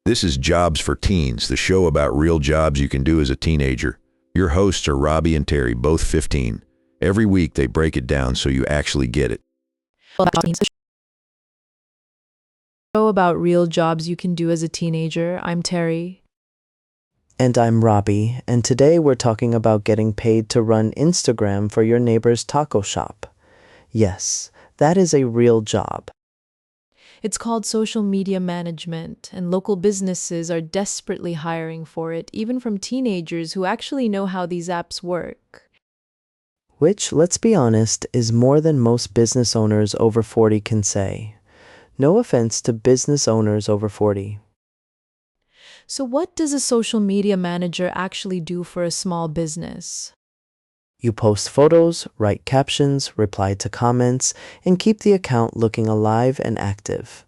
This is Jobs for Teens, the show about real jobs you can do as a teenager. Your hosts are Robbie and Terry, both 15. Every week they break it down so you actually get it. Show about real jobs you can do as a teenager. I'm Terry. And I'm Robbie, and today we're talking about getting paid to run Instagram for your neighbor's taco shop. Yes, that is a real job. It's called social media management, and local businesses are desperately hiring for it, even from teenagers who actually know how these apps work. Which, let's be honest, is more than most business owners over 40 can say. No offense to business owners over 40. So, what does a social media manager actually do for a small business? You post photos, write captions, reply to comments, and keep the account looking alive and active.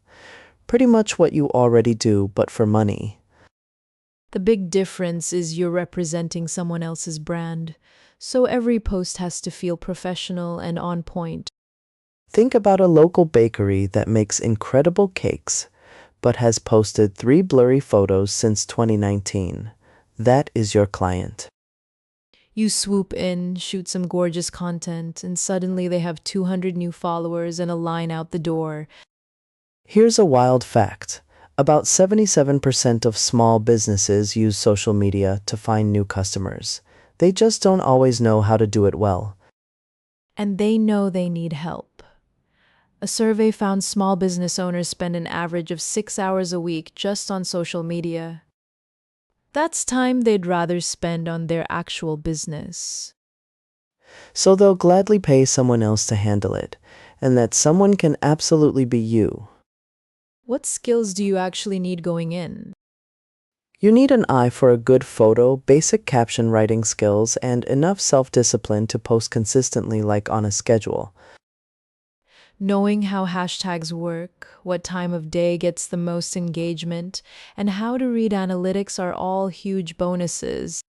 Pretty much what you already do, but for money. The big difference is you're representing someone else's brand, so every post has to feel professional and on point. Think about a local bakery that makes incredible cakes, but has posted 3 blurry photos since 2019. That is your client. You swoop in, shoot some gorgeous content, and suddenly they have 200 new followers and a line out the door. Here's a wild fact. About 77% of small businesses use social media to find new customers. They just don't always know how to do it well. And they know they need help. A survey found small business owners spend an average of 6 hours a week just on social media. That's time they'd rather spend on their actual business. So they'll gladly pay someone else to handle it, and that someone can absolutely be you. What skills do you actually need going in? You need an eye for a good photo, basic caption writing skills, and enough self-discipline to post consistently like on a schedule. Knowing how hashtags work, what time of day gets the most engagement, and how to read analytics are all huge bonuses.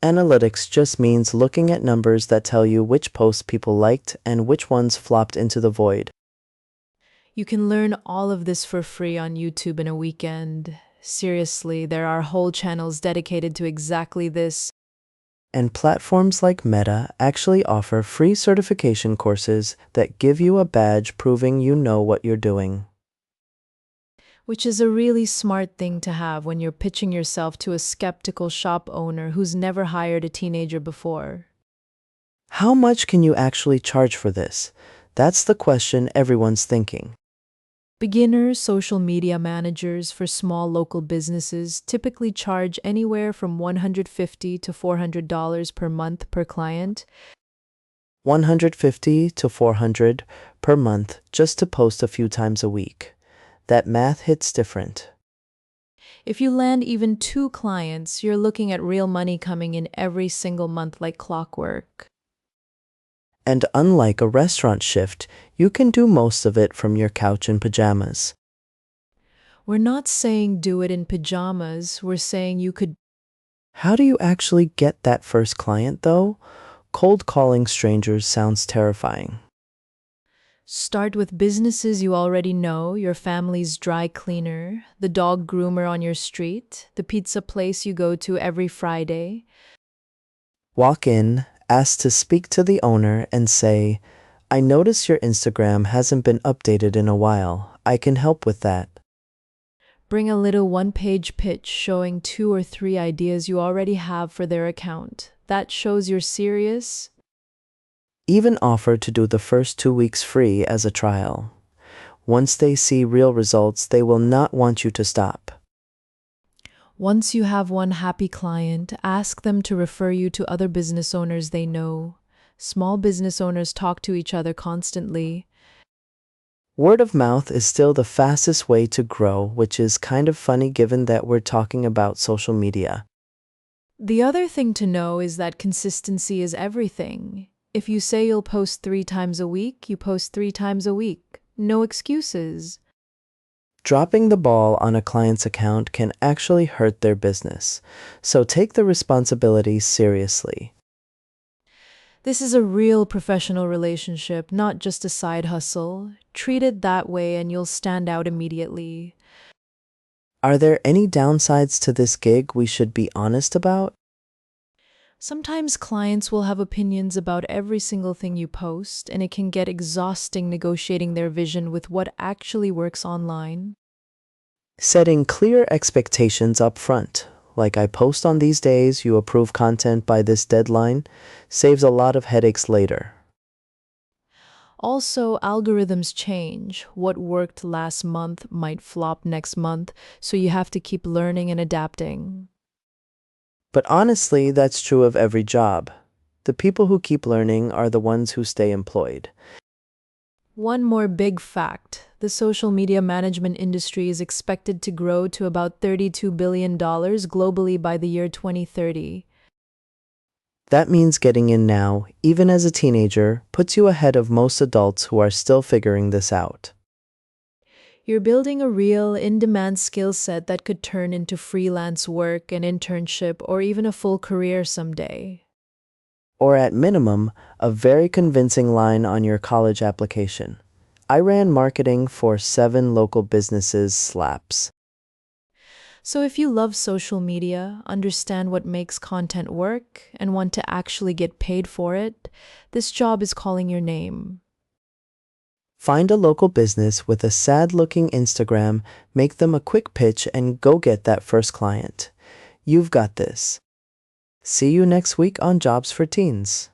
Analytics just means looking at numbers that tell you which posts people liked and which ones flopped into the void. You can learn all of this for free on YouTube in a weekend. Seriously, there are whole channels dedicated to exactly this. And platforms like Meta actually offer free certification courses that give you a badge proving you know what you're doing. Which is a really smart thing to have when you're pitching yourself to a skeptical shop owner who's never hired a teenager before. How much can you actually charge for this? That's the question everyone's thinking. Beginner social media managers for small local businesses typically charge anywhere from $150 to $400 per month per client. $150 to $400 per month just to post a few times a week. That math hits different. If you land even 2 clients, you're looking at real money coming in every single month like clockwork. And unlike a restaurant shift, you can do most of it from your couch in pajamas. We're not saying do it in pajamas, we're saying you could. How do you actually get that first client, though? Cold calling strangers sounds terrifying. Start with businesses you already know, your family's dry cleaner, the dog groomer on your street, the pizza place you go to every Friday. Walk in, ask to speak to the owner, and say, "I notice your Instagram hasn't been updated in a while. I can help with that." Bring a little one-page pitch showing 2 or 3 ideas you already have for their account. That shows you're serious. Even offer to do the first 2 weeks free as a trial. Once they see real results, they will not want you to stop. Once you have one happy client, ask them to refer you to other business owners they know. Small business owners talk to each other constantly. Word of mouth is still the fastest way to grow, which is kind of funny given that we're talking about social media. The other thing to know is that consistency is everything. If you say you'll post 3 times a week, you post 3 times a week. No excuses. Dropping the ball on a client's account can actually hurt their business, so take the responsibility seriously. This is a real professional relationship, not just a side hustle. Treat it that way and you'll stand out immediately. Are there any downsides to this gig we should be honest about? Sometimes clients will have opinions about every single thing you post, and it can get exhausting negotiating their vision with what actually works online. Setting clear expectations up front, like I post on these days, you approve content by this deadline, saves a lot of headaches later. Also, algorithms change. What worked last month might flop next month, so you have to keep learning and adapting. But honestly, that's true of every job. The people who keep learning are the ones who stay employed. One more big fact: the social media management industry is expected to grow to about $32 billion globally by the year 2030. That means getting in now, even as a teenager, puts you ahead of most adults who are still figuring this out. You're building a real, in demand skill set that could turn into freelance work, an internship, or even a full career someday. Or at minimum, a very convincing line on your college application. I ran marketing for 7 local businesses slaps. So, if you love social media, understand what makes content work, and want to actually get paid for it, this job is calling your name. Find a local business with a sad-looking Instagram, make them a quick pitch, and go get that first client. You've got this. See you next week on Jobs for Teens.